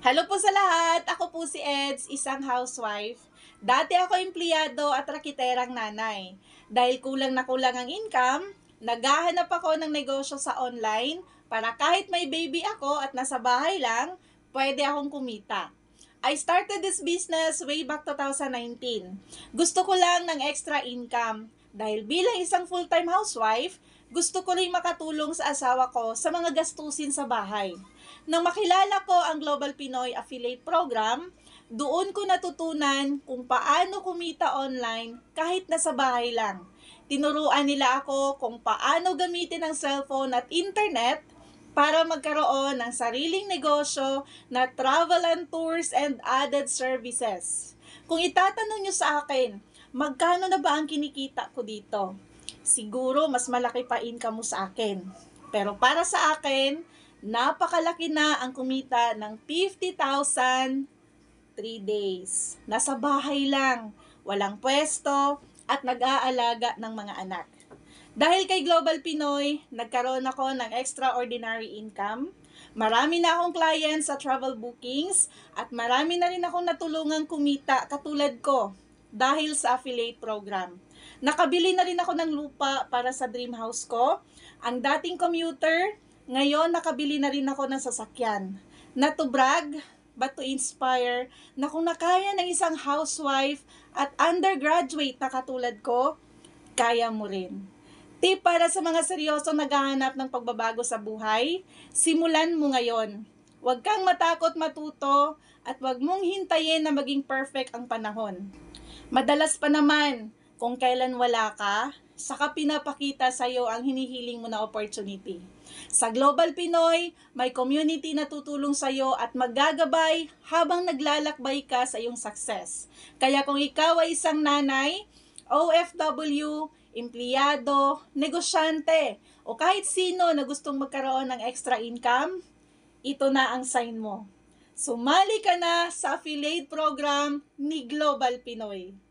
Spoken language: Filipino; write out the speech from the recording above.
Hello po sa lahat! Ako po si Eds, isang housewife. Dati ako empleyado at rakiterang nanay. Dahil kulang na kulang ang income, naghahanap ako ng negosyo sa online para kahit may baby ako at nasa bahay lang, pwede akong kumita. I started this business way back 2019. Gusto ko lang ng extra income dahil bilang isang full-time housewife, gusto ko rin makatulong sa asawa ko sa mga gastusin sa bahay. Nang makilala ko ang Global Pinoy Affiliate Program, doon ko natutunan kung paano kumita online kahit nasa bahay lang. Tinuruan nila ako kung paano gamitin ang cellphone at internet para magkaroon ng sariling negosyo na travel and tours and added services. Kung itatanong nyo sa akin, magkano na ba ang kinikita ko dito? Siguro mas malaki pa income mo sa akin. Pero para sa akin, napakalaki na ang kumita ng 50,000 3 days. Nasa bahay lang, walang pwesto, at nag-aalaga ng mga anak. Dahil kay Global Pinoy, nagkaroon ako ng extraordinary income. Marami na akong clients sa travel bookings at marami na rin akong natulungang kumita katulad ko dahil sa affiliate program. Nakabili na rin ako ng lupa para sa dream house ko. Ang dating commuter, ngayon nakabili na rin ako ng sasakyan. Not to brag, but to inspire na kung nakaya ng isang housewife at undergraduate na katulad ko, kaya mo rin. Tip para sa mga seryosong naghahanap ng pagbabago sa buhay, simulan mo ngayon. Huwag kang matakot matuto at huwag mong hintayin na maging perfect ang panahon. Madalas pa naman, kung kailan wala ka, saka pinapakita sa iyo ang hinihiling mo na opportunity. Sa Global Pinoy, may community na tutulong sa iyo at maggagabay habang naglalakbay ka sa iyong success. Kaya kung ikaw ay isang nanay, OFW, empleyado, negosyante, o kahit sino na gustong magkaroon ng extra income, ito na ang sign mo. Sumali ka na sa affiliate program ni Global Pinoy.